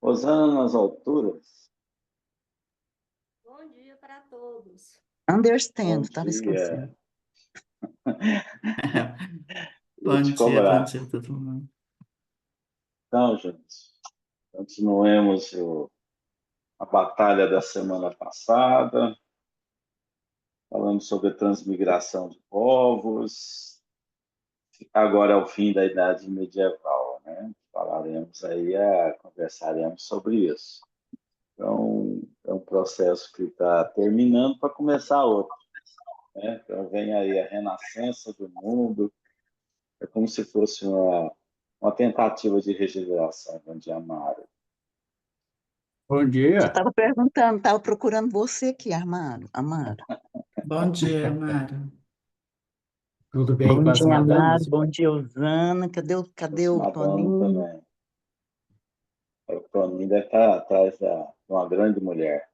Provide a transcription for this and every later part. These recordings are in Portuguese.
Osana nas alturas. Bom dia para todos. Bom Understand, estava dia. esquecendo. Ia te Bom cobrar. dia a todo mundo. Então, gente, continuemos a batalha da semana passada. Falamos sobre a transmigração de povos. Agora é o fim da Idade Medieval, né? Falaremos aí, conversaremos sobre isso. Então, é um processo que está terminando para começar outro, né? Então, vem aí a renascença do mundo. É como se fosse uma tentativa de regeneração, onde amaram. Bom Eu dia. estava perguntando, estava procurando você aqui, Amaro. Bom dia, Mara. Tudo bem Bom com as dia, Amaro. madames? Bom dia, Osana. Cadê Os o madame Toninho? também. O Toninho deve estar atrás de uma grande mulher.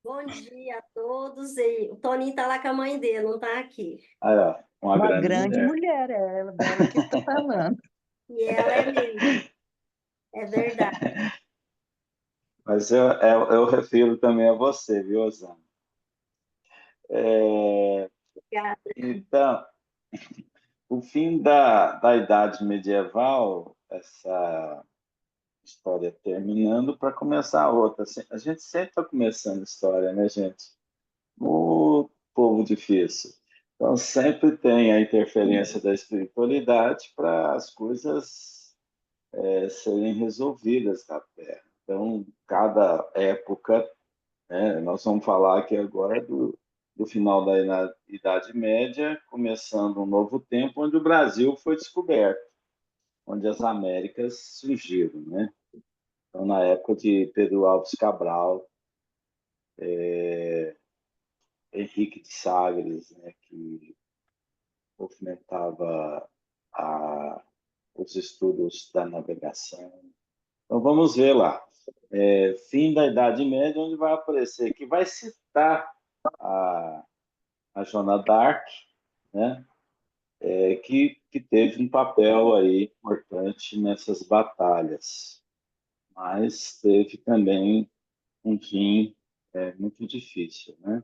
Bom dia a todos. E o Toninho está lá com a mãe dele, não está aqui. Aí, ó, uma Uma grande grande mulher. mulher, é ela dela que está falando. E ela é mesmo. É verdade. Mas eu refiro também a você, viu, Osana? Obrigada. Então, o fim da Idade Medieval, essa história terminando para começar outra. A gente sempre está começando história, né, gente? O povo difícil. Então, sempre tem a interferência da espiritualidade para as coisas serem resolvidas na Terra. Então, cada época, né, nós vamos falar aqui agora do final da Idade Média, começando um novo tempo, onde o Brasil foi descoberto, onde as Américas surgiram, né? Então, na época de Pedro Alves Cabral, Henrique de Sagres, né, que movimentava os estudos da navegação. Então, vamos ver lá. Fim da Idade Média, onde vai aparecer, que vai citar a, a Joana d'Arc, né, que teve um papel aí importante nessas batalhas, mas teve também um fim muito difícil, né?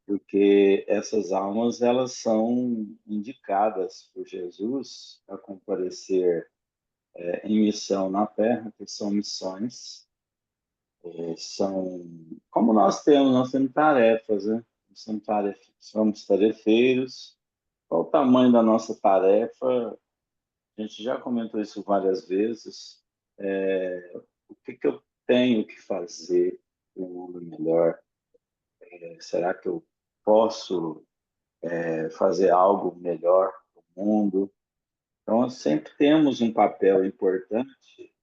Porque essas almas elas são indicadas por Jesus a comparecer em missão na Terra, que são missões, são como nós temos tarefas, né? Somos tarefeiros. Qual o tamanho da nossa tarefa? A gente já comentou isso várias vezes. O que eu tenho que fazer para um mundo melhor? Será que eu posso fazer algo melhor para o mundo? Então, sempre temos um papel importante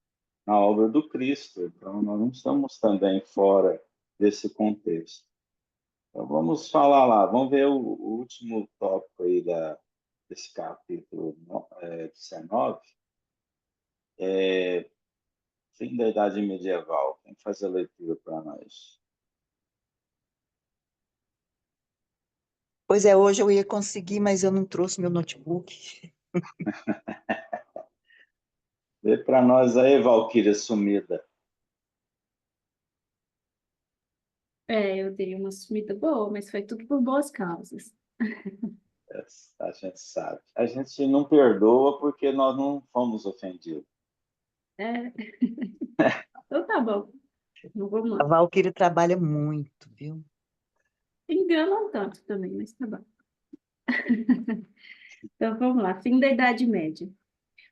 na obra do Cristo. Então, nós não estamos também fora desse contexto. Então, vamos falar lá, vamos ver o último tópico aí desse capítulo 19, fim da Idade Medieval. Quem faz a leitura para nós? Pois é, hoje eu ia conseguir, mas eu não trouxe meu notebook. Lê para nós aí, Valquíria sumida. Eu dei uma sumida boa, mas foi tudo por boas causas. A gente sabe. A gente não perdoa porque nós não fomos ofendidos. É. Então tá bom. Vamos A lá. Valquíria trabalha muito, viu? Engana um tanto também, mas tá bom. Então vamos lá. Fim da Idade Média.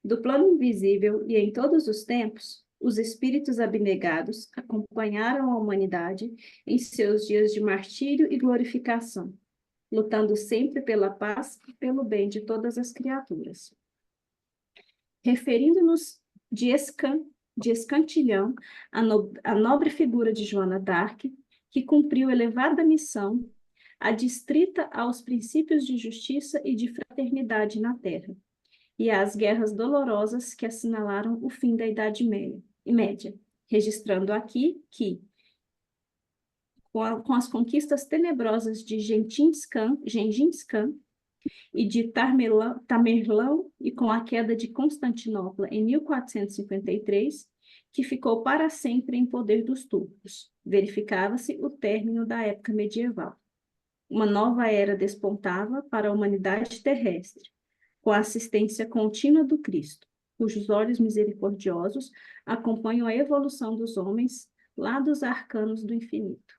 Do plano invisível e em todos os tempos, os espíritos abnegados acompanharam a humanidade em seus dias de martírio e glorificação, lutando sempre pela paz e pelo bem de todas as criaturas. Referindo-nos de escantilhão à nobre figura de Joana d'Arc, que cumpriu elevada missão, adstrita aos princípios de justiça e de fraternidade na terra, e às guerras dolorosas que assinalaram o fim da Idade Média, registrando aqui que, com as conquistas tenebrosas de Gengis Khan e de Tamerlão e com a queda de Constantinopla em 1453, que ficou para sempre em poder dos turcos. Verificava-se o término da época medieval. Uma nova era despontava para a humanidade terrestre, com a assistência contínua do Cristo, cujos olhos misericordiosos acompanham a evolução dos homens lá dos arcanos do infinito.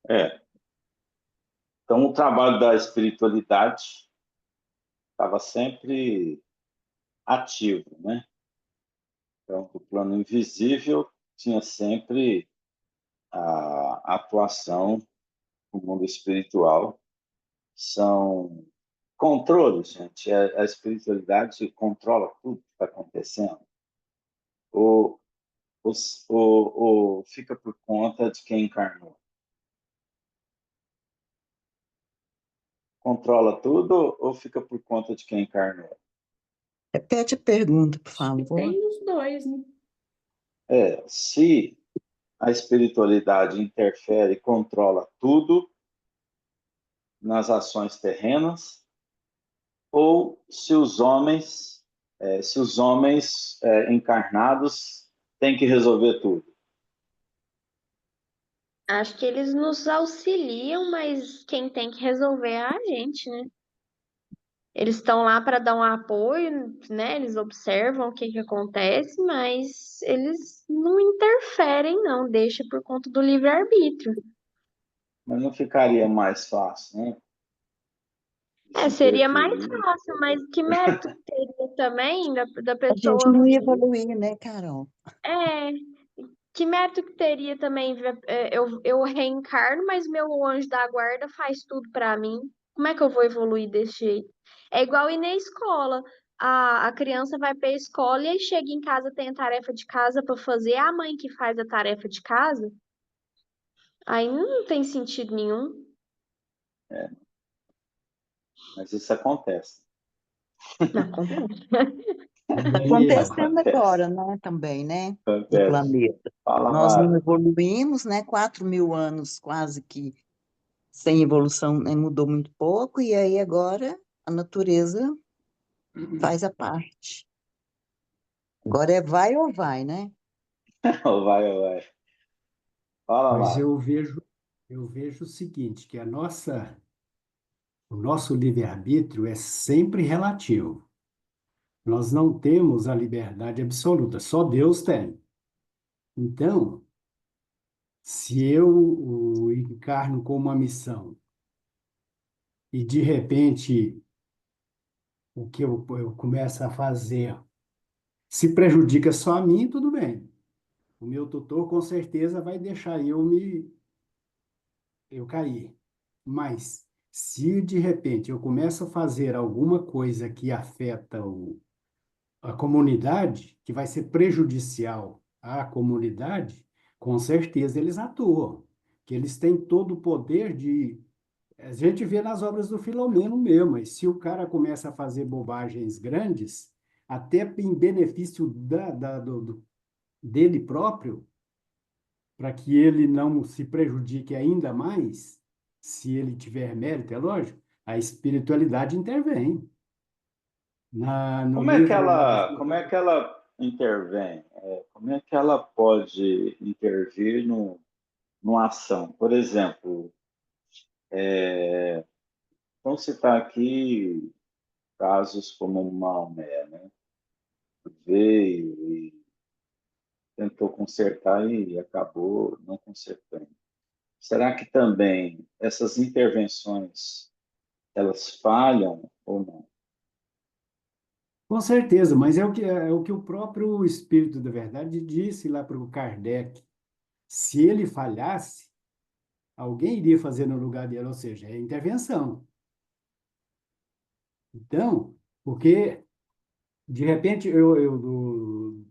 É. Então, o trabalho da espiritualidade estava sempre ativo, né? Então, o plano invisível tinha sempre a atuação no mundo espiritual. São controles, gente. A espiritualidade controla tudo que está acontecendo. Ou, ou fica por conta de quem encarnou? Controla tudo ou fica por conta de quem encarnou? Repete a pergunta, por Acho que favor. tem os dois, né? Se a espiritualidade interfere e controla tudo nas ações terrenas, ou se os homens encarnados têm que resolver tudo. Acho que eles nos auxiliam, mas quem tem que resolver é a gente, né? Eles estão lá para dar um apoio, né? Eles observam o que que acontece, mas eles não interferem, não, deixa por conta do livre-arbítrio. Mas não ficaria mais fácil, né? Seria mais Interferir. fácil, mas que mérito que teria também da A gente pessoa não ia vir? evoluir, né, Carol? É, que mérito que teria também eu reencarno, mas meu anjo da guarda faz tudo para mim? Como é que eu vou evoluir desse jeito? É igual ir na escola. A criança vai para a escola e aí chega em casa, tem a tarefa de casa para fazer, é a mãe que faz a tarefa de casa. Aí não tem sentido nenhum. Mas isso acontece. Não acontece. Acontecendo Acontece. agora, né, também, né, no Acontece. planeta. Fala, Nós não Mara. evoluímos, né, 4.000 anos quase que sem evolução, né, mudou muito pouco, e aí agora a natureza faz a parte. Agora é vai ou vai, né? Vai. Fala, Mas Mara. eu vejo o seguinte, que o nosso livre-arbítrio é sempre relativo. Nós não temos a liberdade absoluta, só Deus tem. Então, se eu o encarno com uma missão e de repente o que eu começo a fazer se prejudica só a mim, tudo bem. O meu tutor com certeza vai deixar eu cair. Mas se de repente eu começo a fazer alguma coisa que afeta a comunidade, que vai ser prejudicial à comunidade, com certeza eles atuam, que eles têm todo o poder de. A gente vê nas obras do Filomeno mesmo, mas se o cara começa a fazer bobagens grandes, até em benefício dele próprio, para que ele não se prejudique ainda mais, se ele tiver mérito, é lógico, a espiritualidade intervém. No livro Obras do Como é que ela intervém? Como é que ela pode intervir numa ação? Por exemplo, vamos citar aqui casos como Maomé, né? Veio e tentou consertar e acabou não consertando. Será que também essas intervenções elas falham ou não? Com certeza, mas é o que o próprio Espírito da Verdade disse lá para o Kardec. Se ele falhasse, alguém iria fazer no lugar dele, ou seja, é intervenção. Então, porque de repente eu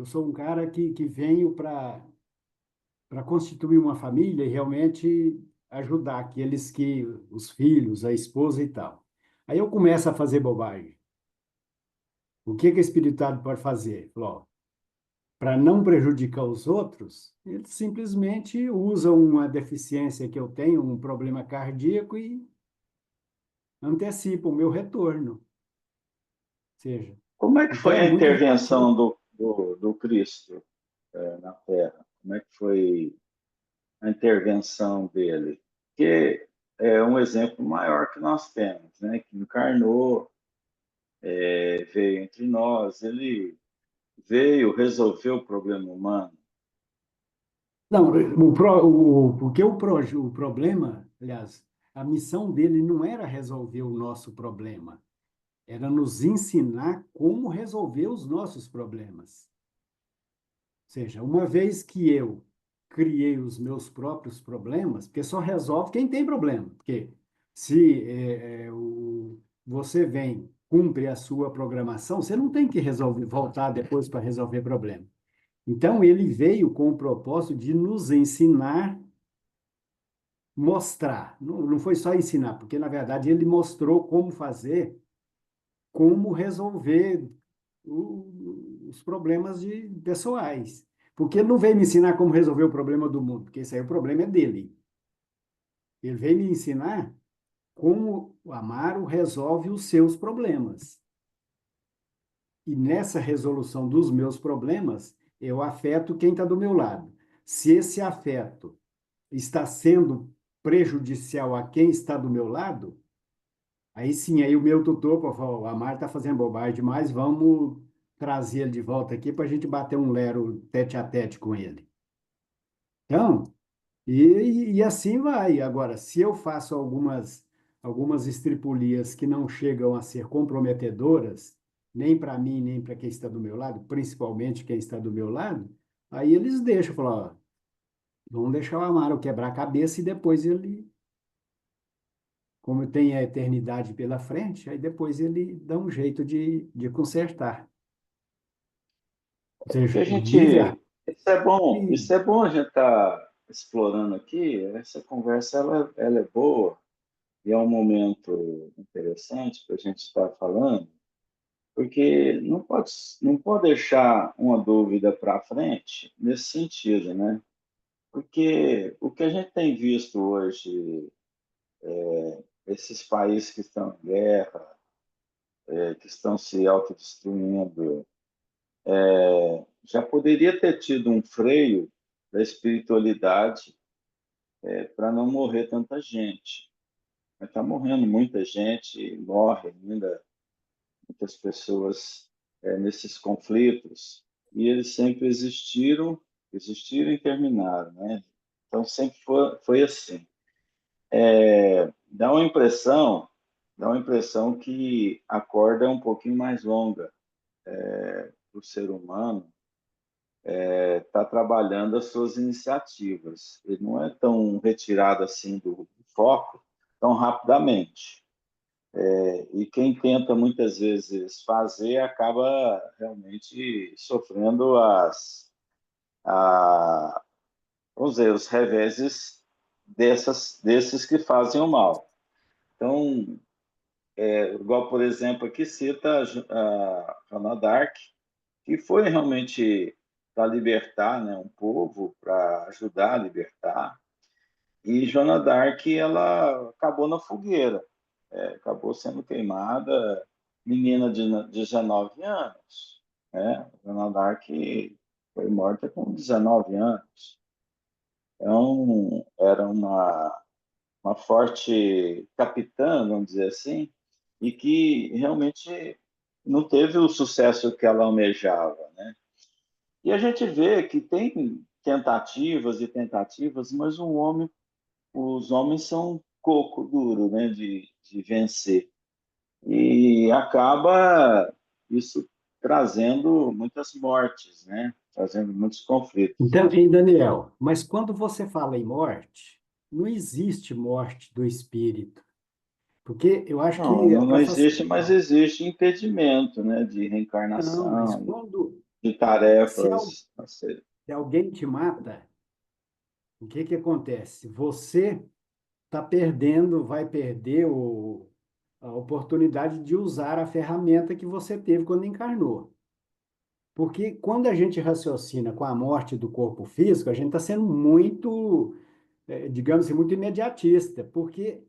sou um cara que venho para constituir uma família e realmente ajudar os filhos, a esposa e tal. Aí eu começo a fazer bobagem. O que a espiritualidade pode fazer? Para não prejudicar os outros, eles simplesmente usam uma deficiência que eu tenho, um problema cardíaco e antecipam o meu retorno. Ou seja, Como é que Então foi é a muito intervenção relativo. do Cristo, na Terra? Como é que foi a intervenção dele? Que é um exemplo maior que nós temos, né? Que encarnou, veio entre nós, ele veio resolver o problema humano. Não, porque o problema, aliás, a missão dele não era resolver o nosso problema, era nos ensinar como resolver os nossos problemas. Ou seja, uma vez que eu criei os meus próprios problemas, porque só resolve quem tem problema. Porque se você vem, cumpre a sua programação, você não tem que resolver, voltar depois para resolver problema. Então, ele veio com o propósito de nos ensinar, mostrar. Não foi só ensinar, porque, na verdade, ele mostrou como fazer, como resolver os problemas pessoais. Porque ele não veio me ensinar como resolver o problema do mundo, porque esse aí o problema é dele. Ele veio me ensinar como o Amaro resolve os seus problemas. E nessa resolução dos meus problemas, eu afeto quem está do meu lado. Se esse afeto está sendo prejudicial a quem está do meu lado, aí sim, aí o meu tutor falou, o Amaro está fazendo bobagem demais, vamos trazer ele de volta aqui para a gente bater um lero tete a tete com ele. Então, e assim vai. Agora, se eu faço algumas estripulias que não chegam a ser comprometedoras, nem para mim, nem para quem está do meu lado, principalmente quem está do meu lado, aí eles deixam, falar, ó, vamos deixar o Amaro quebrar a cabeça e depois ele, como tem a eternidade pela frente, aí depois ele dá um jeito de consertar. Ou Que seja, a o livre-arbítrio. isso é bom a gente estar explorando aqui. Essa conversa ela é boa e é um momento interessante para a gente estar falando, porque não pode deixar uma dúvida para frente nesse sentido, né? Porque o que a gente tem visto hoje, esses países que estão em guerra, que estão se autodestruindo, já poderia ter tido um freio da espiritualidade, para não morrer tanta gente. Mas está morrendo muita gente, morre ainda muitas pessoas, nesses conflitos, e eles sempre existiram e terminaram, né? Então sempre foi assim. Dá uma impressão, dá uma impressão que a corda é um pouquinho mais longa para o ser humano, está trabalhando as suas iniciativas. Ele não é tão retirado assim do foco tão rapidamente. E quem tenta muitas vezes fazer acaba realmente sofrendo a, vamos dizer, os reveses desses que fazem o mal. Então, igual, por exemplo, aqui cita a Joana d'Arc, que foi realmente para libertar, né, um povo, para ajudar a libertar. E Joana d'Arc, ela acabou na fogueira, acabou sendo queimada, menina de 19 anos. Né? Joana d'Arc foi morta com 19 anos. Então, era uma forte capitã, vamos dizer assim, e que realmente não teve o sucesso que ela almejava, né? E a gente vê que tem tentativas e tentativas, mas os homens são coco duro, né, de vencer. E acaba isso trazendo muitas mortes, né? Trazendo muitos conflitos. Então, hein, Daniel, mas quando você fala em morte, não existe morte do espírito. Porque eu acho Não, que, não para existe, mas facilitar, existe impedimento, né, de não, mas reencarnação, quando de se, al- tarefas a ser. se alguém te mata, o que que acontece? Você está perdendo, vai perder a oportunidade de usar a ferramenta que você teve quando encarnou. Porque quando a gente raciocina com a morte do corpo físico, a gente está sendo muito, digamos assim, muito imediatista, porque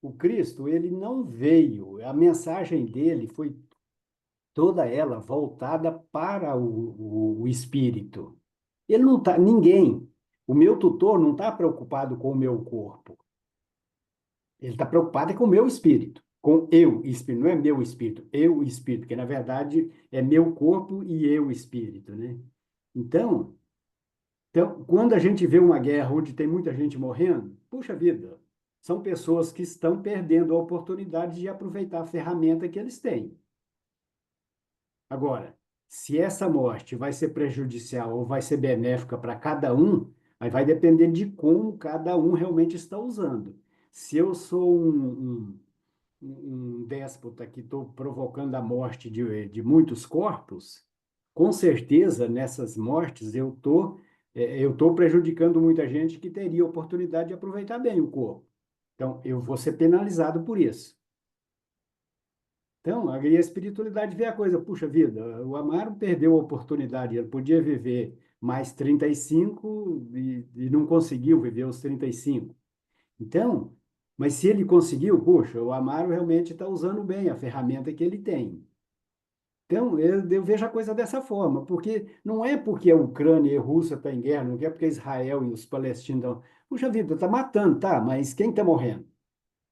o Cristo, ele não veio, a mensagem dele foi toda ela voltada para o espírito. Ele não tá, ninguém, o meu tutor não está preocupado com o meu corpo. Ele está preocupado é com o meu espírito, com eu, espírito, não é meu espírito, eu, espírito, que na verdade é meu corpo e eu, espírito, né? Então, quando a gente vê uma guerra onde tem muita gente morrendo, puxa vida, são pessoas que estão perdendo a oportunidade de aproveitar a ferramenta que eles têm. Agora, se essa morte vai ser prejudicial ou vai ser benéfica para cada um, aí vai depender de como cada um realmente está usando. Se eu sou um déspota que estou provocando a morte de muitos corpos, com certeza nessas mortes eu tô prejudicando muita gente que teria oportunidade de aproveitar bem o corpo. Então, eu vou ser penalizado por isso. Então, a espiritualidade vê a coisa, puxa vida, o Amaro perdeu a oportunidade, ele podia viver mais 35 e não conseguiu viver os 35. Então, mas se ele conseguiu, puxa, o Amaro realmente está usando bem a ferramenta que ele tem. Então, eu vejo a coisa dessa forma, porque não é porque a Ucrânia e a Rússia estão em guerra, não é porque Israel e os palestinos estão. Puxa vida, está matando, tá, mas quem está morrendo?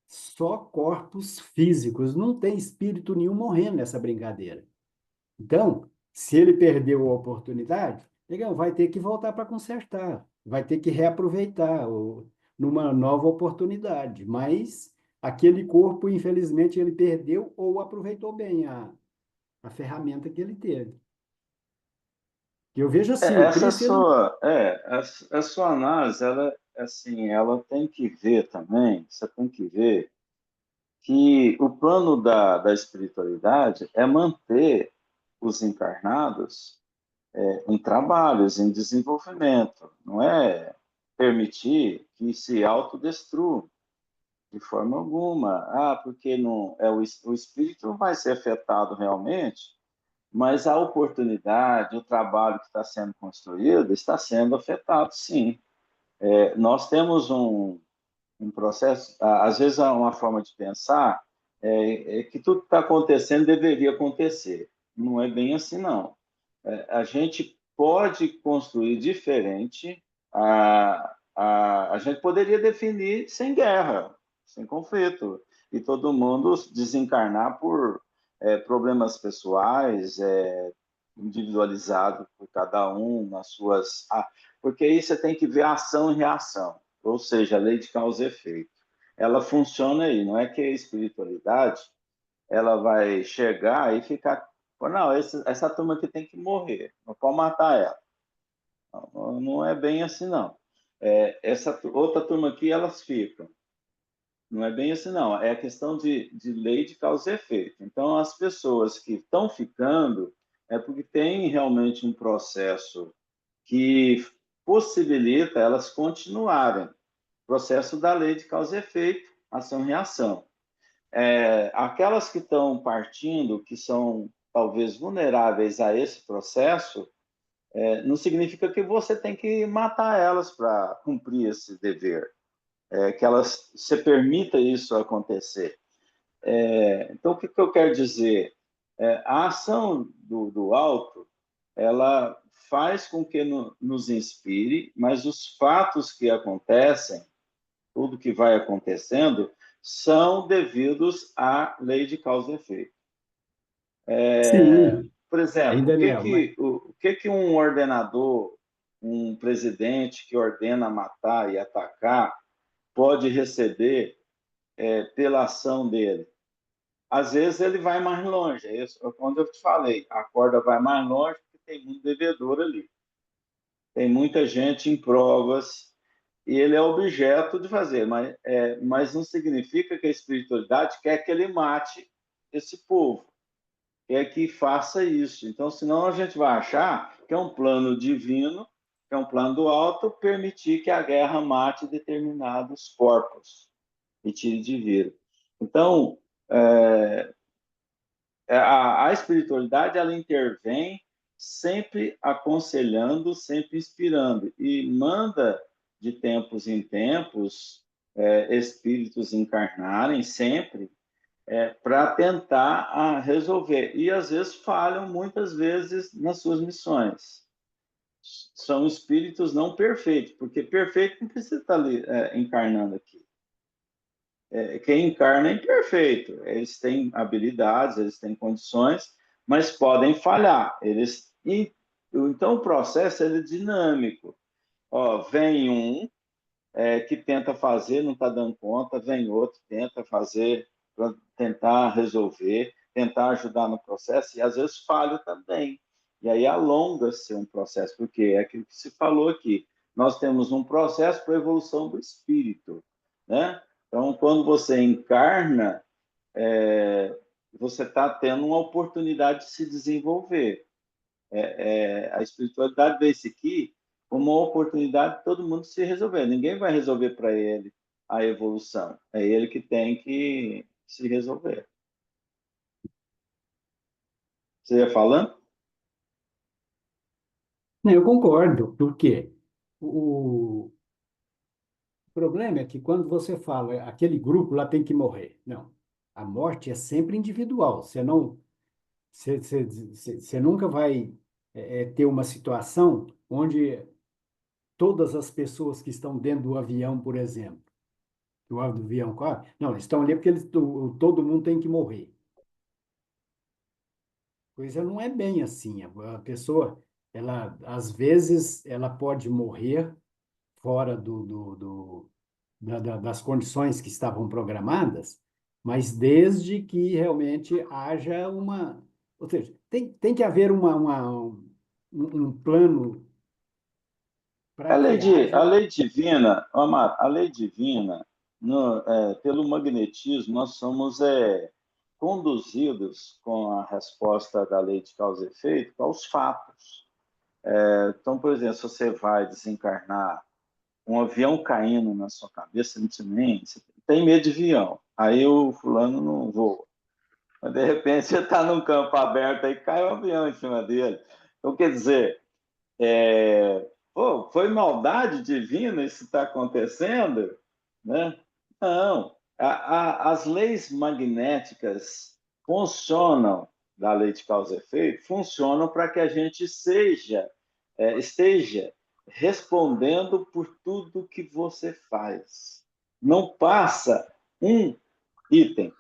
Só corpos físicos, não tem espírito nenhum morrendo nessa brincadeira. Então, se ele perdeu a oportunidade, legal, vai ter que voltar para consertar, vai ter que reaproveitar numa nova oportunidade. Mas aquele corpo, infelizmente, ele perdeu ou aproveitou bem a ferramenta que ele teve. Eu vejo assim, o Essa Cristo, ele não... sua, a sua análise, ela, assim, ela tem que ver também, você tem que ver que o plano da espiritualidade é manter os encarnados em trabalhos, em desenvolvimento, não é permitir que se autodestruam de forma alguma. Ah, porque não, o espírito não vai ser afetado realmente, mas a oportunidade, o trabalho que está sendo construído está sendo afetado, sim. Nós temos um processo, às vezes uma forma de pensar é que tudo que está acontecendo deveria acontecer. Não é bem assim, não. A gente pode construir diferente, a gente poderia definir sem guerra, sem conflito, e todo mundo desencarnar por problemas pessoais, individualizado por cada um, nas suas. Porque aí você tem que ver ação e reação, ou seja, a lei de causa e efeito. Ela funciona aí, não é que a espiritualidade ela vai chegar e ficar. Não, essa turma aqui tem que morrer, não pode matar ela. Não, não é bem assim, não. Essa outra turma aqui, elas ficam. Não é bem assim, não. É a questão de lei de causa e efeito. Então, as pessoas que estão ficando é porque tem realmente um processo que possibilita elas continuarem. Processo da lei de causa e efeito, ação e reação. Aquelas que estão partindo, que são talvez vulneráveis a esse processo, não significa que você tem que matar elas para cumprir esse dever, que elas se permita isso acontecer. Então, o que eu quero dizer? A ação do alto, ela faz com que nos inspire, mas os fatos que acontecem, tudo que vai acontecendo, são devidos à lei de causa e efeito. Sim, Por aí, exemplo, Daniel, mas... o que um ordenador, um presidente que ordena matar e atacar, pode receber pela ação dele? Às vezes ele vai mais longe, é isso, quando eu te falei, a corda vai mais longe porque tem muito devedor ali. Tem muita gente em provas e ele é objeto de fazer, mas não significa que a espiritualidade quer que ele mate esse povo, quer que faça isso. Então, senão a gente vai achar que é um plano divino, que é um plano do alto, permitir que a guerra mate determinados corpos e tire de vida. Então, a espiritualidade ela intervém sempre aconselhando, sempre inspirando e manda de tempos em tempos espíritos encarnarem sempre para tentar resolver. E, às vezes, falham muitas vezes nas suas missões. São espíritos não perfeitos, porque perfeito não precisa estar ali, encarnando aqui. Quem encarna é imperfeito. Eles têm habilidades, eles têm condições, mas podem falhar. Então, o processo é dinâmico. Vem um que tenta fazer, não está dando conta, vem outro, tenta fazer, para tentar resolver, tentar ajudar no processo, e às vezes falha também. E aí alonga-se um processo, porque é aquilo que se falou aqui. Nós temos um processo para a evolução do espírito, né? Então, quando você encarna, você está tendo uma oportunidade de se desenvolver. A espiritualidade vê isso aqui como uma oportunidade de todo mundo se resolver. Ninguém vai resolver para ele a evolução. É ele que tem que se resolver. Você ia falando? Não, eu concordo, porque o problema é que quando você fala aquele grupo lá tem que morrer. Não, a morte é sempre individual. Você nunca vai ter uma situação onde todas as pessoas que estão dentro do avião, por exemplo, que o avião corre, não, eles estão ali porque todo mundo tem que morrer. Coisa não é bem assim. A pessoa, ela, às vezes, ela pode morrer fora das condições que estavam programadas, mas desde que realmente haja uma. Ou seja, tem que haver um plano para que A haja. lei divina, Amar, a lei divina, pelo magnetismo, nós somos conduzidos com a resposta da lei de causa e efeito aos fatos. Então, por exemplo, se você vai desencarnar, um avião caindo na sua cabeça, você tem medo de avião. Aí o fulano não voa. Mas, de repente, você está num campo aberto aí, cai um avião em cima dele. Então, quer dizer, foi maldade divina isso está acontecendo? Né? Não. As leis magnéticas funcionam, da lei de causa e efeito, funcionam para que a gente esteja respondendo por tudo que você faz. Não passa um item.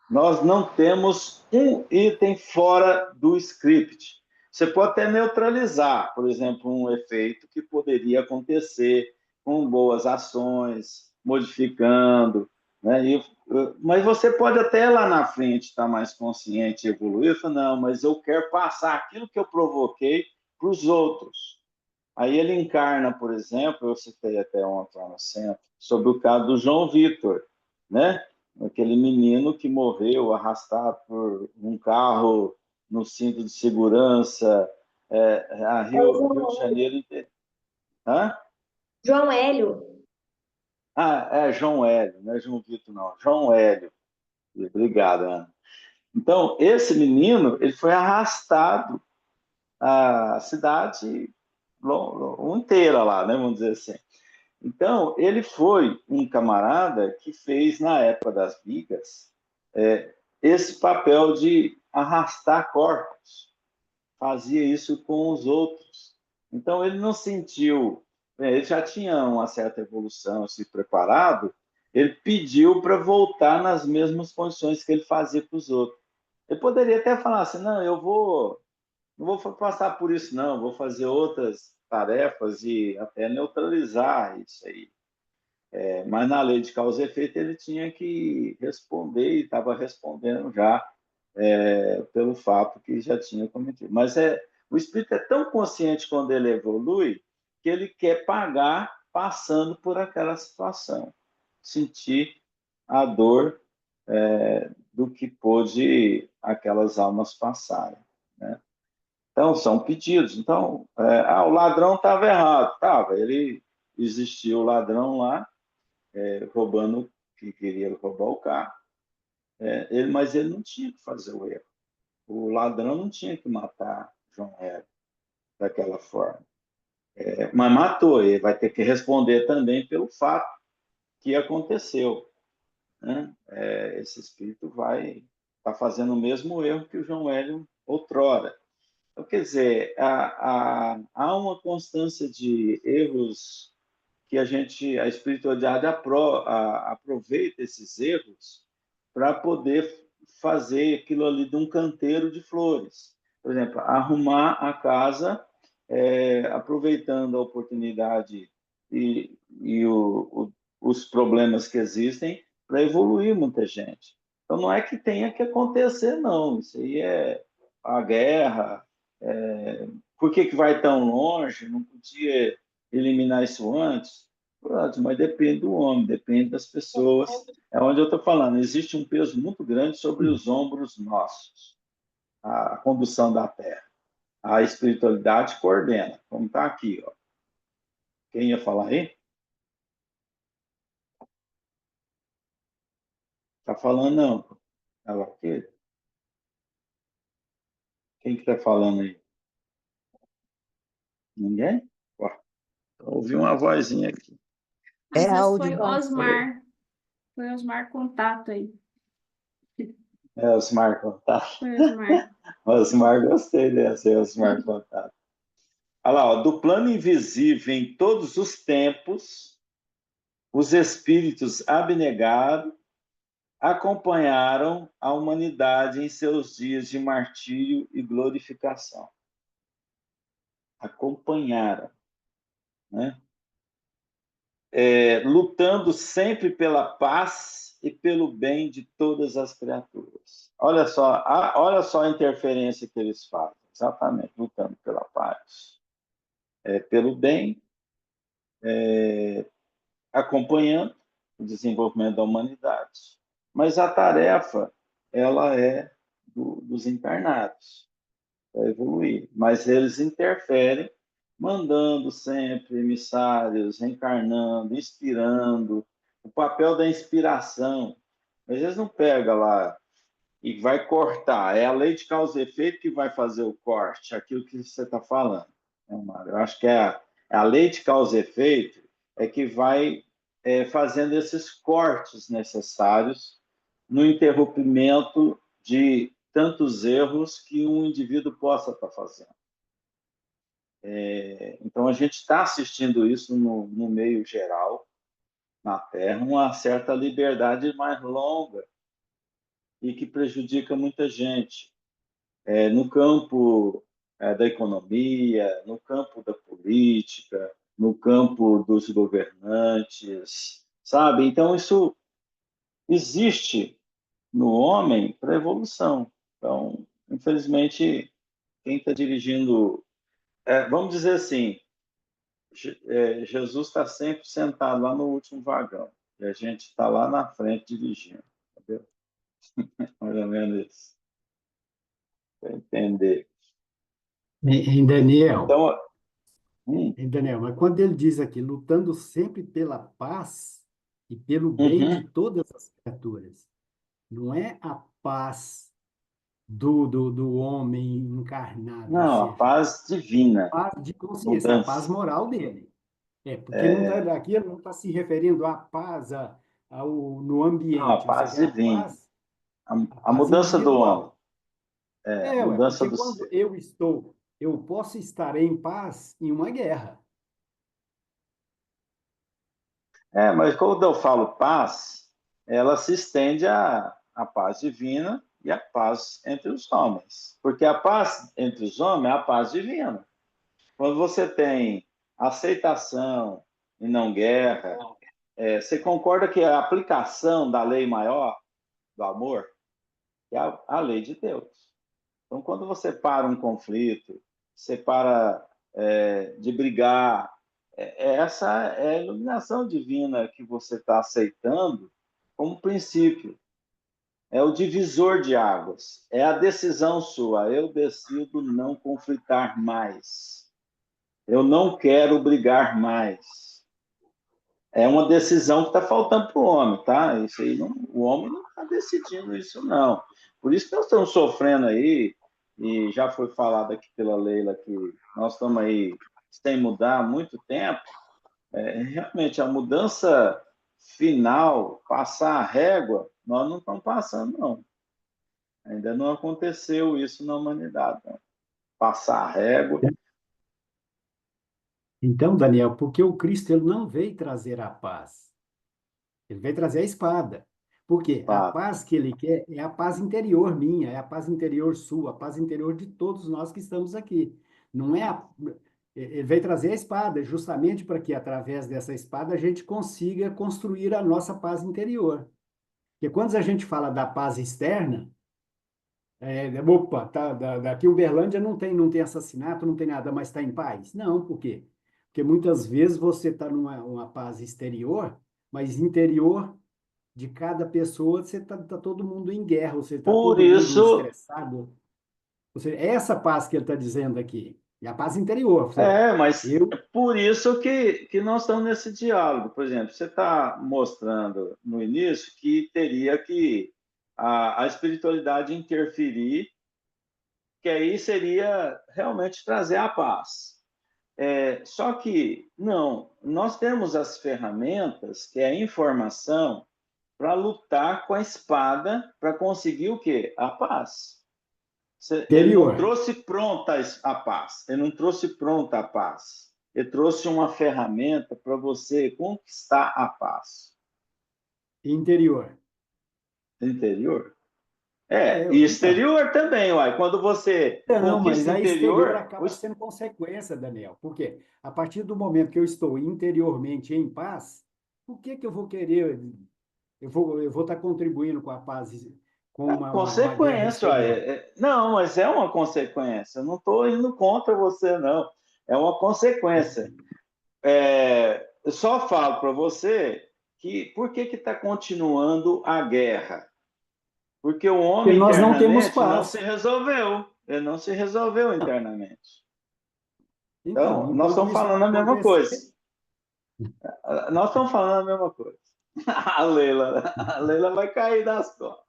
Nós não temos um item fora do script. Você pode até neutralizar, por exemplo, um efeito que poderia acontecer com boas ações, modificando, né? Mas você pode até lá na frente estar mais consciente e evoluir, e falar, não, mas eu quero passar aquilo que eu provoquei para os outros. Aí ele encarna, por exemplo, eu citei até ontem lá no centro, sobre o caso do João Vitor, né? Aquele menino que morreu arrastado por um carro no cinto de segurança, Rio de Janeiro inteiro. Hã? João Hélio. João Hélio, não é João Vitor, não. João Hélio. Obrigado, Ana. Então, esse menino, ele foi arrastado a cidade inteira lá, né? Vamos dizer assim. Então, ele foi um camarada que fez, na época das bigas, esse papel de arrastar corpos. Fazia isso com os outros. Então, ele não sentiu. Ele já tinha uma certa evolução, se preparado, ele pediu para voltar nas mesmas condições que ele fazia para os outros. Ele poderia até falar assim: não, não vou passar por isso, não, vou fazer outras tarefas e até neutralizar isso aí. Mas na lei de causa e efeito ele tinha que responder e estava respondendo já pelo fato que já tinha cometido. Mas o espírito é tão consciente quando ele evolui que ele quer pagar passando por aquela situação, sentir a dor do que pôde aquelas almas passarem, né? Então, são pedidos. Então, o ladrão estava errado. Estava, ele existia o ladrão lá, roubando, que queria roubar o carro, mas ele não tinha que fazer o erro. O ladrão não tinha que matar João Hélio daquela forma. Mas matou, ele vai ter que responder também pelo fato que aconteceu. né? Esse espírito vai estar fazendo o mesmo erro que o João Hélio outrora. Então, quer dizer, há uma constância de erros que a espiritualidade aproveita esses erros para poder fazer aquilo ali de um canteiro de flores. Por exemplo, arrumar a casa, aproveitando a oportunidade e os problemas que existem para evoluir muita gente. Então, não é que tenha que acontecer, não. Isso aí é a guerra. Por que vai tão longe? Não podia eliminar isso antes? Pronto, mas depende do homem, depende das pessoas. É onde eu estou falando. Existe um peso muito grande sobre os ombros nossos, a condução da Terra. A espiritualidade coordena, como está aqui. Ó. Quem ia falar aí? Está falando, não. Ela aqui? Quem que está falando aí? Ninguém? Ó, ouvi uma vozinha aqui. É Às vezes áudio foi baixo. Osmar. Foi Osmar Contato aí. Osmar Contato. Foi Osmar. Osmar, gostei dessa, Osmar Contato. Olha lá, ó, do plano invisível em todos os tempos, os espíritos abnegados acompanharam a humanidade em seus dias de martírio e glorificação. Acompanharam, né? Lutando sempre pela paz e pelo bem de todas as criaturas. Olha só a interferência que eles fazem, exatamente, lutando pela paz, pelo bem, acompanhando o desenvolvimento da humanidade. Mas a tarefa, ela é dos encarnados, para evoluir. Mas eles interferem, mandando sempre emissários, reencarnando, inspirando. O papel da inspiração. Às vezes não pega lá e vai cortar. É a lei de causa e efeito que vai fazer o corte, aquilo que você está falando. Eu acho que a lei de causa e efeito é que vai fazendo esses cortes necessários no interrompimento de tantos erros que um indivíduo possa estar fazendo. Então, a gente está assistindo isso no meio geral, na Terra, uma certa liberdade mais longa e que prejudica muita gente. No campo da economia, no campo da política, no campo dos governantes, sabe? Então, isso existe no homem para evolução. Então, infelizmente, quem está dirigindo, vamos dizer assim, Jesus está sempre sentado lá no último vagão e a gente está lá na frente dirigindo, entendeu? Mais ou menos isso, para entender. Em Daniel, Então, em Daniel, mas quando ele diz aqui, lutando sempre pela paz e pelo bem de uhum. todas as criaturas, não é a paz do homem encarnado, ou Não, a seja, paz divina, paz de consciência, a paz mudança. moral dele. Porque não tá, aqui ele não está se referindo à paz no Não, a ambiente, ou paz seja, divina, a a paz mudança do homem, individual. a mudança Porque do quando ser. eu posso estar em paz em uma guerra. Mas quando eu falo paz, ela se estende à paz divina e à paz entre os homens. Porque a paz entre os homens é a paz divina. Quando você tem aceitação e não guerra, você concorda que a aplicação da lei maior, do amor, é a lei de Deus. Então, quando você para um conflito, você para de brigar, essa é a iluminação divina que você está aceitando como princípio. É o divisor de águas. É a decisão sua. Eu decido não conflitar mais. Eu não quero brigar mais. É uma decisão que está faltando para o homem, tá? Isso aí não, o homem não está decidindo isso, não. Por isso que nós estamos sofrendo aí, e já foi falado aqui pela Leila que nós estamos aí sem mudar há muito tempo. Realmente, a mudança final, passar a régua, nós não estamos passando, não. Ainda não aconteceu isso na humanidade, não. Passar a régua. Então, Daniel, porque o Cristo ele não veio trazer a paz. Ele veio trazer a espada. Porque a Fato. paz que ele quer é a paz interior minha, é a paz interior sua, a paz interior de todos nós que estamos aqui. Não é a... Ele veio trazer a espada, justamente para que, através dessa espada, a gente consiga construir a nossa paz interior. Porque quando a gente fala da paz externa, opa, tá, daqui Uberlândia não tem assassinato, não tem nada, mas está em paz? Não, por quê? Porque muitas vezes você está numa uma paz exterior, mas interior de cada pessoa, você tá todo mundo em guerra, você está Por todo mundo isso, estressado. Ou seja, é essa paz que ele está dizendo aqui. É a paz interior. Ou seja, mas é eu, por isso que nós estamos nesse diálogo. Por exemplo, você está mostrando no início que teria que a espiritualidade interferir, que aí seria realmente trazer a paz. Só que, não, nós temos as ferramentas, que é a informação, para lutar com a espada, para conseguir o quê? A paz. Ele não interior. trouxe pronta a paz, ele não trouxe pronta a paz. Ele trouxe uma ferramenta para você conquistar a paz. Interior. Interior? E Então. exterior também, uai. Quando você Não, mas conquista a exterior interior, acaba sendo consequência, Daniel. Por quê? A partir do momento que eu estou interiormente em paz, por que que eu vou querer? Eu vou estar contribuindo com a paz, com uma guerra consequência, uai. exterior. Não, mas é uma consequência. Eu não estou indo contra você, não. É uma consequência. Eu só falo para você que por que está continuando a guerra? Porque o Porque homem nós não temos internamente não paz. se resolveu. Ele não se resolveu internamente. Então, Então, nós enquanto estamos isso falando não a mesma acontecer, coisa. Nós estamos falando a mesma coisa. A Leila vai cair das costas.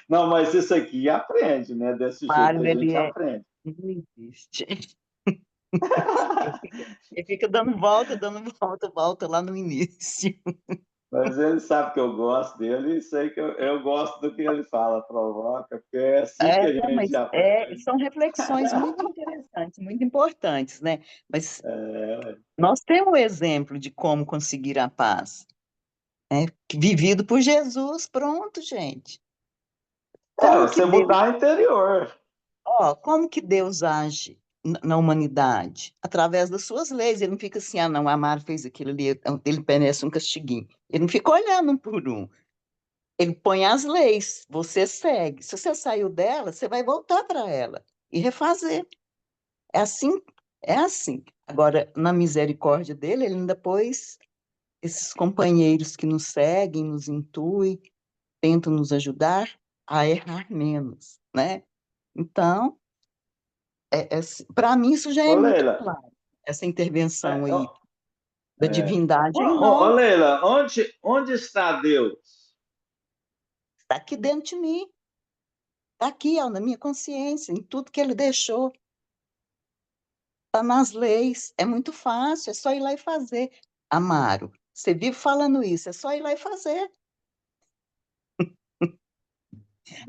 Não, mas isso aqui aprende, né? Desse jeito Mário, a gente ele aprende. não existe. Ele fica dando volta, volta lá no início. Mas ele sabe que eu gosto dele e sei que eu gosto do que ele fala, provoca, porque é assim que a Não, gente mas aprende. são reflexões muito interessantes, muito importantes, né? Mas É, nós temos o exemplo de como conseguir a paz, né? Vivido por Jesus, pronto, gente. Como que você Deus, mudar interior. como que Deus age na humanidade? Através das suas leis. Ele não fica assim, não, a Amaro fez aquilo ali, ele merece um castiguinho. Ele não fica olhando um por um. Ele põe as leis, você segue. Se você saiu dela, você vai voltar para ela e refazer. É assim, é assim. Agora, na misericórdia dele, ele ainda pôs esses companheiros que nos seguem, nos intuem, tentam nos ajudar a errar menos, né? Então, para mim, isso já é Ô, muito Leila, claro. Essa intervenção aí ó, da divindade em ô, nós Leila, onde está Deus? está aqui dentro de mim, está aqui, ó, na minha consciência, em tudo que ele deixou. Está nas leis, é muito fácil, é só ir lá e fazer. Amaro, você vive falando isso, é só ir lá e fazer.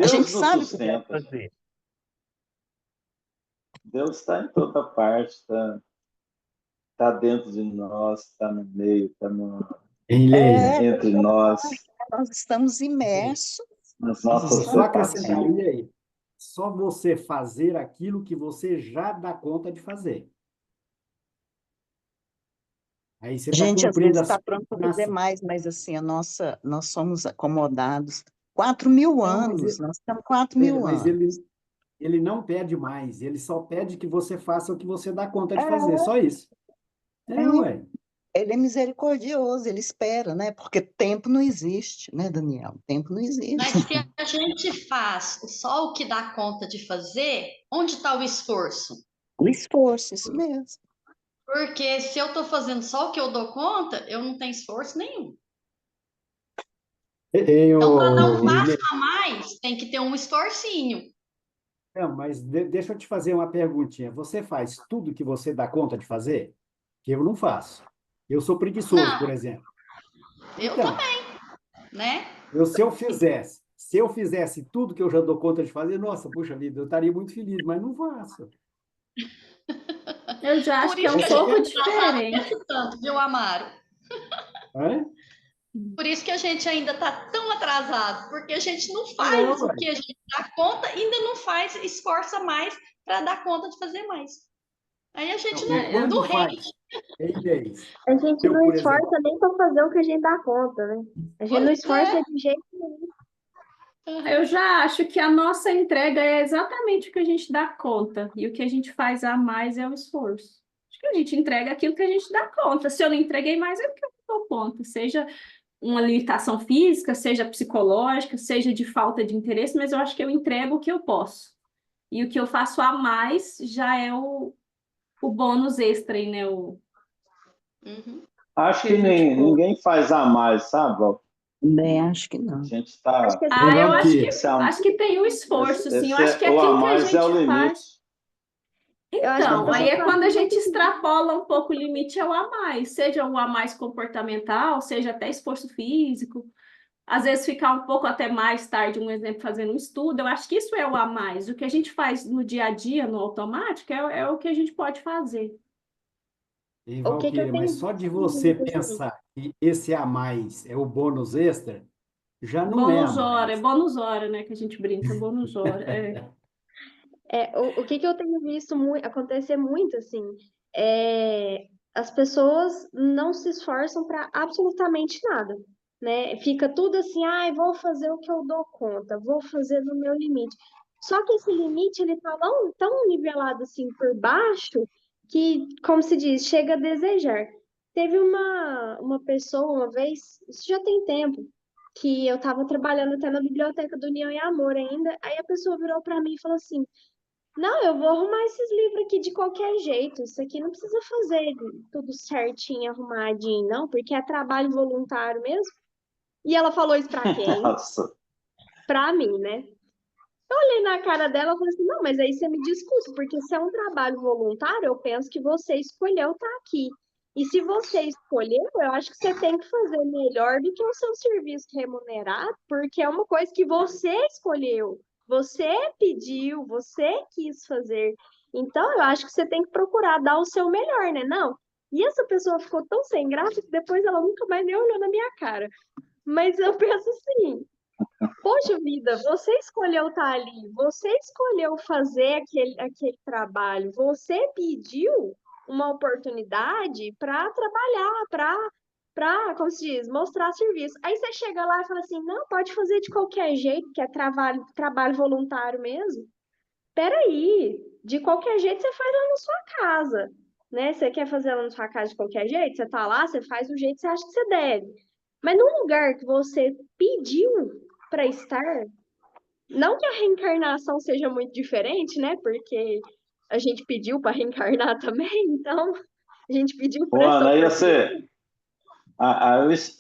A gente Deus nos sabe o que deve sustenta. fazer. Deus está em toda parte, está dentro de nós, está no meio, está em Leila, entre nós, Nós estamos imersos, nas nós eu nossas só estamos simpatia. acrescentaria aí, só você fazer aquilo que você já dá conta de fazer. Aí você a está gente às cumprindo vezes a está sua pronto para fazer obrigação. mais, mas assim, nós somos acomodados. 4.000 Não, mas anos, nós estamos 4 ele, mil mas anos. ele, ele não pede mais, ele só pede que você faça o que você dá conta de fazer, É, só isso. Ué. ele é misericordioso, ele espera, né? Porque tempo não existe, né, Daniel? Tempo não Mas existe. se a gente faz só o que dá conta de fazer, onde está o esforço? O esforço, isso mesmo. Porque se eu estou fazendo só o que eu dou conta, eu não tenho esforço nenhum. Então, para dar um passo Inês, a mais, tem que ter um esforcinho. não, mas deixa eu te fazer uma perguntinha. Você faz tudo que você dá conta de fazer? Que eu não faço. Eu sou preguiçoso, por Não, exemplo. eu Então, também, né? se eu fizesse tudo que eu já dou conta de fazer, nossa, puxa vida, eu estaria muito feliz, mas não faço. Eu já acho Por que é isso um que a gente pouco está diferente. tanto, viu, Amaro? Hã? Por isso que a gente ainda está tão atrasado, porque a gente não Não, faz o que a gente dá conta, ainda não faz, esforça mais para dar conta de fazer mais. Aí a gente não. E É, não quando rende. faz em 10, A gente eu, não por exemplo, esforça nem para fazer o que a gente dá conta, né? A gente não Pois esforça é. de jeito nenhum. eu já acho que a nossa entrega é exatamente o que a gente dá conta, e o que a gente faz a mais é o esforço. Acho que a gente entrega aquilo que a gente dá conta. Se eu não entreguei mais, é porque eu não dou conta, seja uma limitação física, seja psicológica, seja de falta de interesse, mas eu acho que eu entrego o que eu posso. E o que eu faço a mais já é o bônus extra, aí, né? O Acho que que a gente coloca. ninguém faz a mais, sabe, Val? Também acho que A não. gente Acho está. que a gente Ah, eu lembrando não. que acho que tem o esforço, sim. Eu acho que é O a aquilo que a mais é o gente faz. limite. Eu acho que as Então, aí pessoas é quando fazem a gente muito isso. extrapola um pouco o limite ao a mais, seja o a mais comportamental, seja até esforço físico. Às vezes ficar um pouco até mais tarde, um exemplo, fazendo um estudo, eu acho que isso é o a mais. O que a gente faz no dia a dia, no automático, é o que a gente pode fazer. Ei, O que que eu Valquíria, mas tenho só de visto você muito assim? pensar que esse a mais é o bônus extra, já não é a É mais. bônus hora, né, que a gente brinca, bônus hora. É. O que que eu tenho visto acontecer muito assim? É, as pessoas não se esforçam para absolutamente nada, né? Fica tudo assim, ai, vou fazer o que eu dou conta, vou fazer no meu limite. Só que esse limite ele tá tão nivelado assim por baixo que, como se diz, chega a desejar. Teve uma pessoa uma vez, isso já tem tempo, que eu estava trabalhando até na biblioteca do União e Amor ainda, aí a pessoa virou para mim e falou assim: não, eu vou arrumar esses livros aqui de qualquer jeito. Isso aqui não precisa fazer tudo certinho, arrumadinho, não, porque é trabalho voluntário mesmo. E ela falou isso pra quem? Nossa. Pra mim, né? Eu olhei na cara dela e falei assim: não, mas aí você me desculpa, porque se é um trabalho voluntário, eu penso que você escolheu estar aqui. E se você escolheu, eu acho que você tem que fazer melhor do que o seu serviço remunerado, porque é uma coisa que você escolheu, você pediu, você quis fazer. Então, eu acho que você tem que procurar dar o seu melhor, né? Não. E essa pessoa ficou tão sem graça que depois ela nunca mais nem olhou na minha cara. Mas eu penso assim, poxa vida, você escolheu estar ali, você escolheu fazer aquele trabalho, você pediu uma oportunidade para trabalhar, como se diz, mostrar serviço. Aí você chega lá e fala assim, não, pode fazer de qualquer jeito, que é trabalho voluntário mesmo. Peraí, de qualquer jeito você faz lá na sua casa, né? Você quer fazer lá na sua casa de qualquer jeito? Você tá lá, você faz do jeito que você acha que você deve. Mas num lugar que você pediu para estar, não que a reencarnação seja muito diferente, né? Porque a gente pediu para reencarnar também, então a gente pediu Ô, por essa Ana, aí oportunidade. você.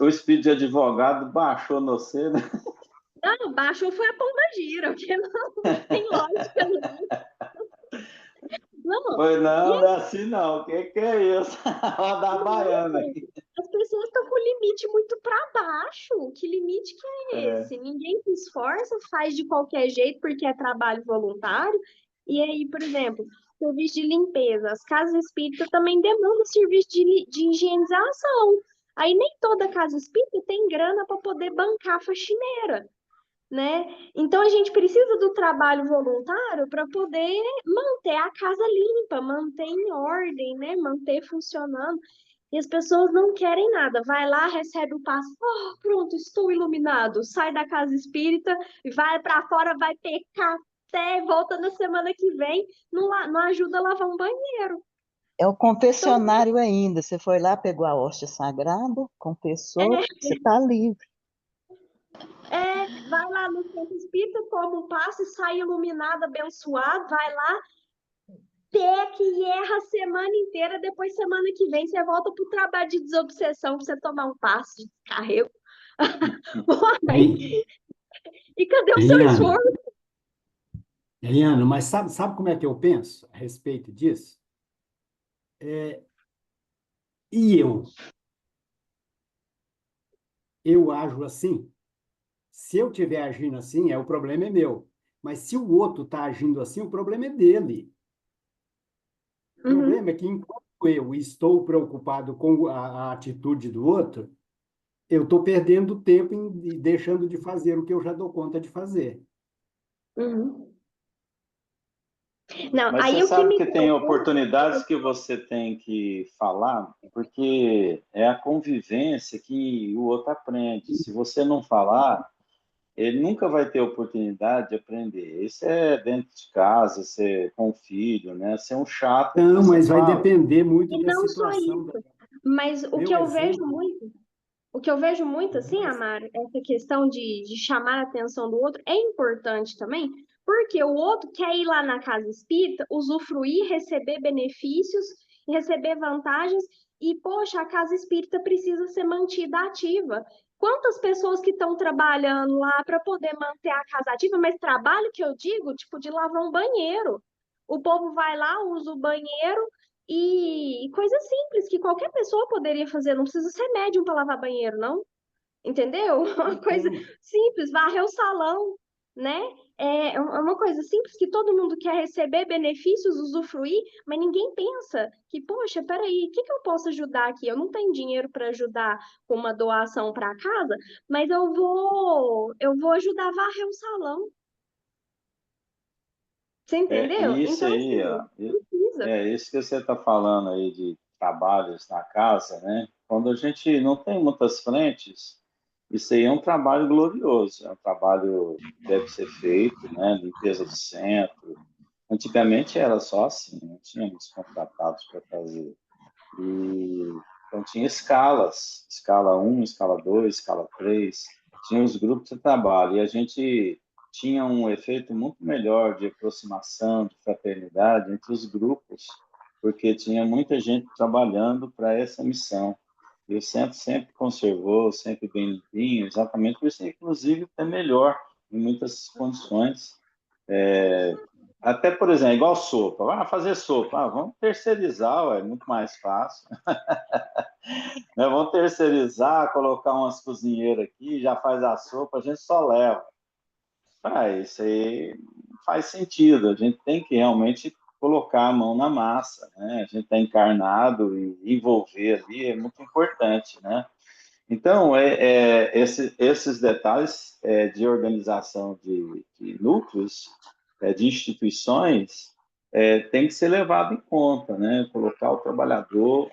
O espírito de advogado baixou no você, né? Não, baixou foi a pomba gira, porque não tem lógica, não. Não. Foi E não, não é assim não. O que é isso? Roda a baiana não, aí. as pessoas estão com o limite muito para baixo. Que limite que é É. esse? Ninguém se esforça, faz de qualquer jeito porque é trabalho voluntário. E aí, por exemplo, serviço de limpeza. As casas espíritas também demandam serviço de higienização. Aí nem toda casa espírita tem grana para poder bancar a faxineira, né? Então a gente precisa do trabalho voluntário para poder manter a casa limpa, manter em ordem, né? Manter funcionando. E as pessoas não querem nada. Vai lá, recebe o passo, oh, pronto, estou iluminado. Sai da casa espírita, vai para fora, vai ter café, volta na semana que vem, não ajuda a lavar um banheiro. É o Então, confessionário ainda. Você foi lá, pegou a hóstia sagrada, confessou, é, você está livre. vai lá no centro espírita, toma um passe, sai iluminado, abençoado, vai lá, peca e erra a semana inteira, depois semana que vem você volta pro trabalho de desobsessão pra você tomar um passe de descarrego. Ei, E cadê o seu Eliana, esforço? Eliana, mas sabe como é que eu penso a respeito disso? E eu? eu ajo assim, se eu estiver agindo assim, o problema é meu. Mas se o outro está agindo assim, o problema é dele. O Uhum. problema é que enquanto eu estou preocupado com a atitude do outro, eu estou perdendo tempo e deixando de fazer o que eu já dou conta de fazer. Uhum. Não, Mas aí você o que sabe me que tem preocupa oportunidades que você tem que falar, porque é a convivência que o outro aprende. Se você não falar, ele nunca vai ter oportunidade de aprender. Isso é dentro de casa, ser com o filho, né? Ser um chato que Não, você mas vai fala. depender muito e da não só situação. isso, mas o que Meu eu vejo exemplo, muito, assim, Amara, essa questão de chamar a atenção do outro é importante também, porque o outro quer ir lá na casa espírita, usufruir, receber benefícios, receber vantagens, e, poxa, a casa espírita precisa ser mantida ativa. Quantas pessoas que estão trabalhando lá para poder manter a casa ativa, mas trabalho que eu digo, tipo, de lavar um banheiro. O povo vai lá, usa o banheiro, e coisas simples que qualquer pessoa poderia fazer, não precisa ser médium para lavar banheiro, não. Entendeu? Uma coisa então, simples, varrer o salão, né? É uma coisa simples que todo mundo quer receber benefícios, usufruir, mas ninguém pensa que, poxa, peraí, o que eu posso ajudar aqui? Eu não tenho dinheiro para ajudar com uma doação para casa, mas eu vou ajudar a varrer o salão. Você É entendeu? isso Então, aí, assim, ó. precisa. É isso que você está falando aí de trabalhos na casa, né? Quando a gente não tem muitas frentes, isso aí é um trabalho glorioso, é um trabalho que deve ser feito, né? Limpeza do centro. Antigamente era só assim, não tínhamos contratados para fazer. E então tinha escalas, escala um, escala 2, escala 3, tinha os grupos de trabalho, e a gente tinha um efeito muito melhor de aproximação, de fraternidade entre os grupos, porque tinha muita gente trabalhando para essa missão. E o centro sempre conservou, sempre bem limpinho, exatamente por isso, inclusive, é melhor em muitas condições. Até, por exemplo, igual sopa. Fazer sopa. Vamos terceirizar, é muito mais fácil. Né? Vamos terceirizar, colocar umas cozinheiras aqui, já faz a sopa, a gente só leva. Isso aí faz sentido. A gente tem que realmente colocar a mão na massa, né? A gente está encarnado e envolver ali é muito importante, né? Então, esses detalhes de organização de núcleos, de instituições, tem que ser levado em conta, né? Colocar o trabalhador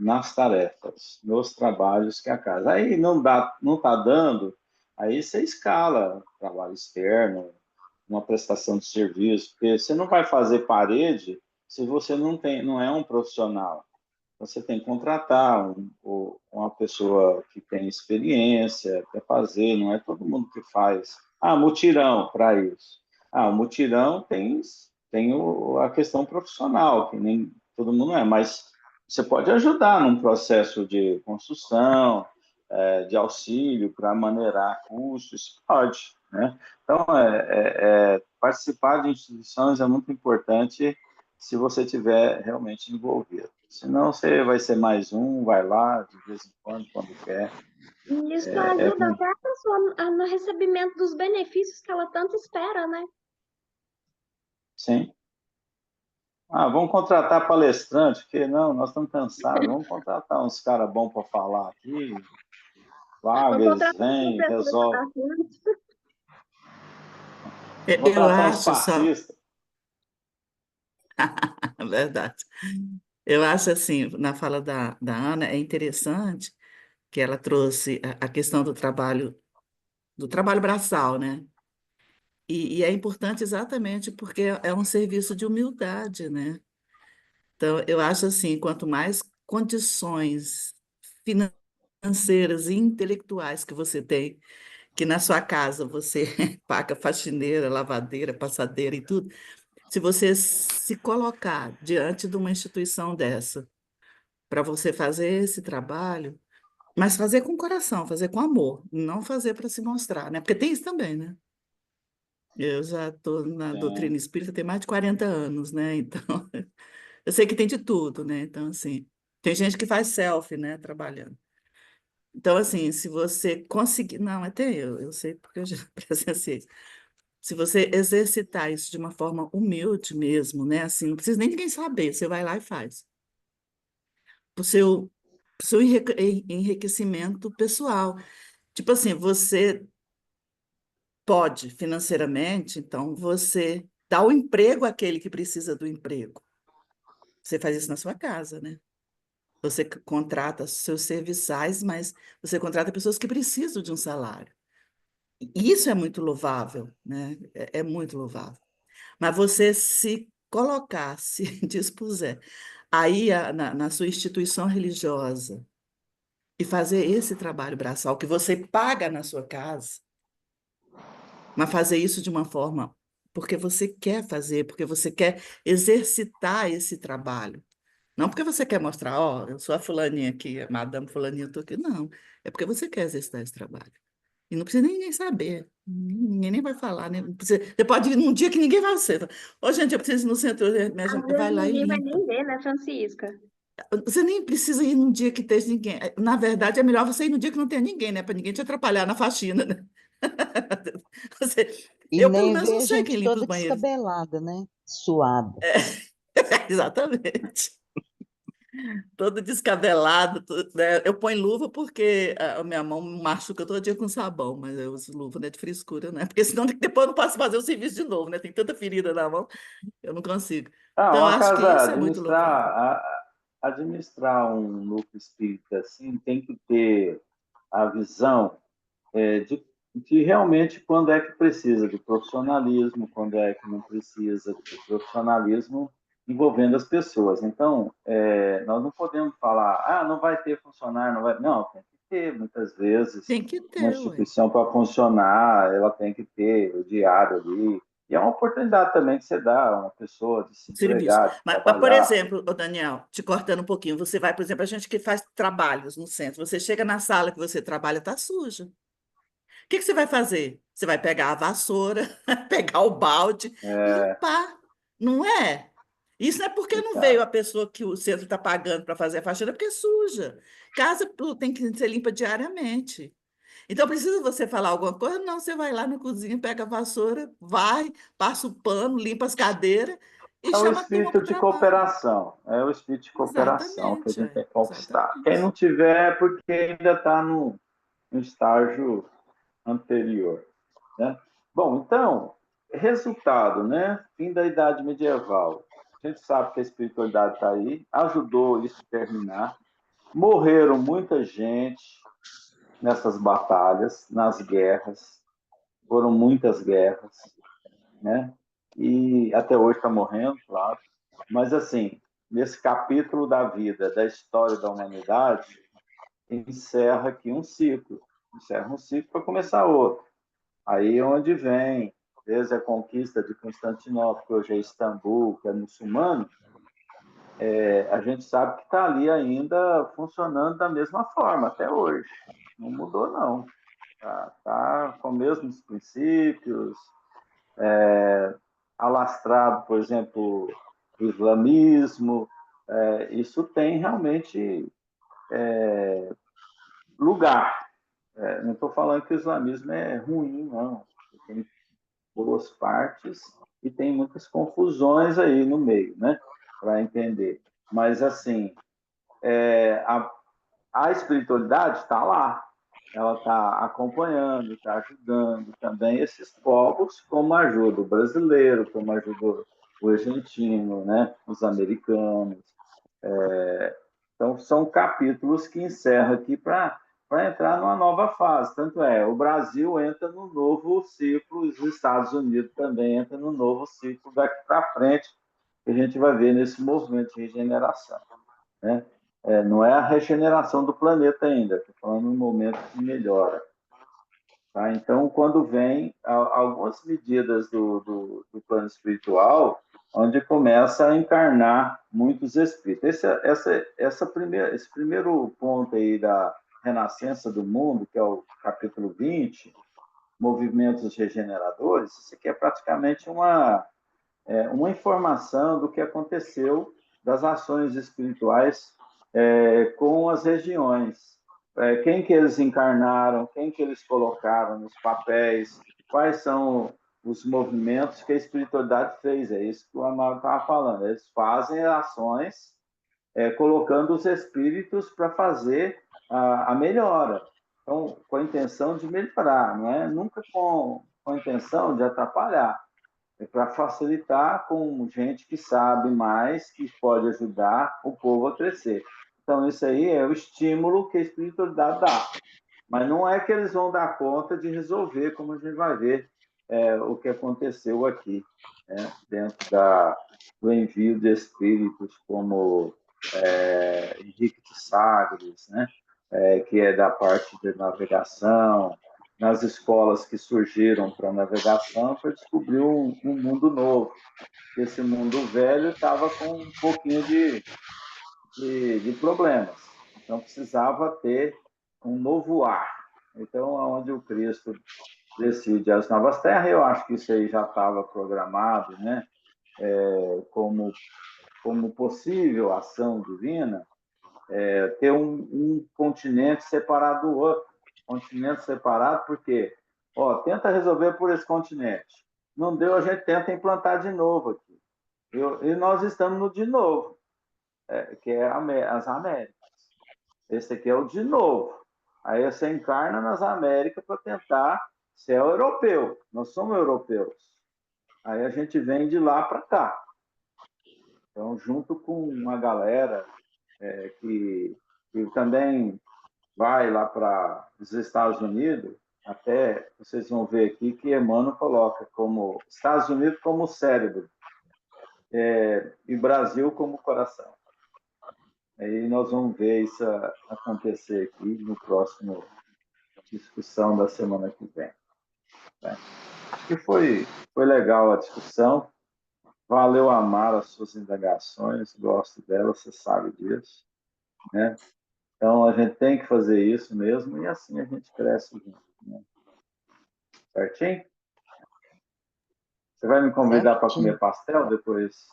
nas tarefas, nos trabalhos que a casa. Aí não dá, não está dando, aí você escala trabalho externo, uma prestação de serviço, porque você não vai fazer parede se você não é um profissional. Você tem que contratar uma pessoa que tem experiência para fazer, não é todo mundo que faz. Mutirão para isso. O mutirão tem a questão profissional, que nem todo mundo é, mas você pode ajudar num processo de construção, de auxílio para maneirar custos, pode, né? Então, participar de instituições é muito importante se você tiver realmente envolvido. Senão você vai ser mais um, vai lá de vez em quando quer. E isso É, ajuda até a pessoa no recebimento dos benefícios que ela tanto espera, né? sim. Vamos contratar palestrante, porque não, nós estamos cansados. Vamos contratar uns caras bons para falar aqui. Vou Vaga, eles contratar um vêm, professor de resolvem. bastante. Eu Contratar uns acho só, passistas. verdade. Eu acho assim, na fala da Ana, é interessante que ela trouxe a questão do trabalho braçal, né? E é importante exatamente porque é um serviço de humildade, né? Então, eu acho assim, quanto mais condições financeiras e intelectuais que você tem, que na sua casa você paga faxineira, lavadeira, passadeira e tudo, se você se colocar diante de uma instituição dessa, para você fazer esse trabalho, mas fazer com coração, fazer com amor, não fazer para se mostrar, né? Porque tem isso também, né? Eu já estou na doutrina espírita tem mais de 40 anos, né? Então, eu sei que tem de tudo, né? Então, assim, tem gente que faz selfie, né? Trabalhando. Então, assim, se você conseguir... Não, até eu sei porque eu já presenciei isso. Se você exercitar isso de uma forma humilde mesmo, né? Assim, não precisa nem ninguém saber, você vai lá e faz. Pro seu enriquecimento pessoal. Tipo assim, você pode financeiramente, então você dá o emprego àquele que precisa do emprego. Você faz isso na sua casa, né? Você contrata seus serviçais, mas você contrata pessoas que precisam de um salário. E isso é muito louvável, né? É muito louvável. Mas você se colocar, se dispuser aí na sua instituição religiosa e fazer esse trabalho braçal que você paga na sua casa, mas fazer isso de uma forma porque você quer fazer, porque você quer exercitar esse trabalho. Não porque você quer mostrar, ó, eu sou a fulaninha aqui, a madame fulaninha, eu tô aqui. Não, é porque você quer exercitar esse trabalho. E não precisa nem ninguém saber. Ninguém nem vai falar, né? Você pode ir num dia que ninguém vai ser. Ô, gente, eu preciso ir no centro, Às vezes vai lá e ninguém vai limpa. nem ver, né, Francisca? Você nem precisa ir num dia que esteja ninguém. Na verdade, é melhor você ir no dia que não tenha ninguém, né? Para ninguém te atrapalhar na faxina, né? E Eu, pelo nem menos, ver não a sei quem gente limpa os toda banheiros. descabelada, né? Suada. Exatamente. Todo descabelado, né? Eu ponho luva porque a minha mão machuca todo dia com sabão, mas eu uso luva, não é de frescura, né? Porque senão depois eu não posso fazer o serviço de novo, né? Tem tanta ferida na mão, eu não consigo. Ah, Então, eu uma acho que casa, isso é muito louvável. administrar um núcleo espírita assim tem que ter a visão de realmente quando é que precisa de profissionalismo, quando é que não precisa de profissionalismo envolvendo as pessoas. Então, nós não podemos falar, não vai ter funcionário, não vai. Não, tem que ter, muitas vezes, Tem que uma ter, ué. instituição para funcionar, ela tem que ter o diário ali. E é uma oportunidade também que você dá a uma pessoa de se Serviço. empregar, de Mas, por trabalhar. exemplo, ô Daniel, te cortando um pouquinho, você vai, por exemplo, a gente que faz trabalhos no centro, você chega na sala que você trabalha, está suja. O que que você vai fazer? Você vai pegar a vassoura, pegar o balde, É, limpar, não é? Isso não é porque não veio então, a pessoa que o centro está pagando para fazer a faxina, é porque é suja. Casa tem que ser limpa diariamente. Então, precisa você falar alguma coisa? Não, você vai lá na cozinha, pega a vassoura, vai, passa o pano, limpa as cadeiras e é o chama a turma espírito para o de trabalho. cooperação, é o espírito de cooperação que a Exatamente, gente é, tem que conquistar. Quem exatamente. não tiver é porque ainda está no estágio anterior, né? Bom, então, resultado, né? Fim da Idade Medieval. A gente sabe que a espiritualidade está aí, ajudou isso a terminar. Morreram muita gente nessas batalhas, nas guerras, foram muitas guerras, né? E até hoje está morrendo, claro. Mas, assim, nesse capítulo da vida, da história da humanidade, encerra aqui um ciclo. Encerra um ciclo para começar outro. Aí é onde vem, desde a conquista de Constantinopla, que hoje é Istambul, que é muçulmano, a gente sabe que está ali ainda funcionando da mesma forma até hoje. Não mudou, não. Tá com os mesmos princípios, alastrado, por exemplo, o islamismo. Isso tem realmente lugar. Não estou falando que o islamismo é ruim, não. Tem boas partes e tem muitas confusões aí no meio, né? Para entender. Mas, assim, a espiritualidade está lá. Ela está acompanhando, está ajudando também esses povos, como ajuda o brasileiro, como ajuda o argentino, né? Os americanos. Então, são capítulos que encerram aqui para entrar numa nova fase. Tanto é, o Brasil entra no novo ciclo, os Estados Unidos também entram no novo ciclo daqui para frente, que a gente vai ver nesse movimento de regeneração, né? Não é a regeneração do planeta ainda, estou falando um momento de melhora. Tá? Então, quando vem algumas medidas do plano espiritual, onde começa a encarnar muitos espíritos. Esse primeiro ponto aí da renascença do mundo, que é o capítulo 20, movimentos regeneradores, isso aqui é praticamente uma informação do que aconteceu das ações espirituais com as regiões. quem que eles encarnaram, quem que eles colocaram nos papéis, quais são os movimentos que a espiritualidade fez. É isso que o Amaro estava falando. Eles fazem ações colocando os espíritos para fazer a melhora. Então, com a intenção de melhorar, não é nunca com a intenção de atrapalhar. É para facilitar com gente que sabe mais, que pode ajudar o povo a crescer. Então, isso aí é o estímulo que a espiritualidade dá. Mas não é que eles vão dar conta de resolver, como a gente vai ver o que aconteceu aqui, né? Dentro do envio de espíritos, como Henrique de Sagres, né? Que é da parte de navegação, nas escolas que surgiram para navegação, para descobrir um mundo novo. Esse mundo velho estava com um pouquinho de problemas. Então, precisava ter um novo ar. Então, onde o Cristo decide as novas terras, eu acho que isso aí já estava programado, né? Como possível ação divina, ter um continente separado do outro. Continente separado, porque tenta resolver por esse continente. Não deu, a gente tenta implantar de novo aqui. E nós estamos no de novo, que é as Américas. Esse aqui é o de novo. Aí você encarna nas Américas para tentar ser europeu. Nós somos europeus. Aí a gente vem de lá para cá. Então, junto com uma galera que também vai lá para os Estados Unidos, até vocês vão ver aqui que Emmanuel coloca como Estados Unidos como cérebro e Brasil como coração. Aí nós vamos ver isso acontecer aqui no próximo discussão da semana que vem. Acho que foi legal a discussão. Valeu, Amar, as suas indagações. Gosto delas, você sabe disso, né? Então, a gente tem que fazer isso mesmo e assim a gente cresce junto, né? Certinho? Você vai me convidar para comer pastel depois?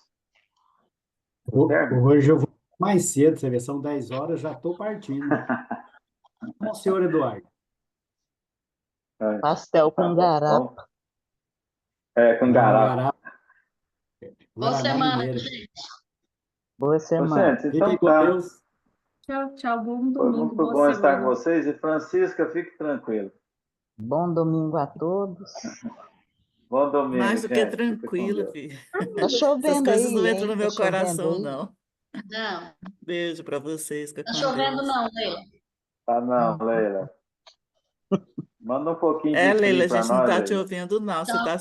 Hoje eu vou mais cedo, você vê, são 10 horas, já estou partindo. Bom, senhor Eduardo. Pastel com garapa. Com garapa. Boa semana, mineiro. gente. Boa semana. Gente, então tá. Tchau, tchau. Bom Foi domingo, muito boa bom estar semana. com vocês. E Francisca, fique tranquilo. Bom domingo a todos. Bom domingo, Mais do que gente. Fique com tranquilo, Deus. filho. Tá Essas chovendo coisas aí, não entram hein? no Tá meu chovendo coração, aí? não. Não, Beijo para vocês. Fica tá com chovendo Deus. não, Leila. Tá não, Leila. Manda um pouquinho É, de Leila, frio a para gente não nós está aí. te ouvindo, não. Você está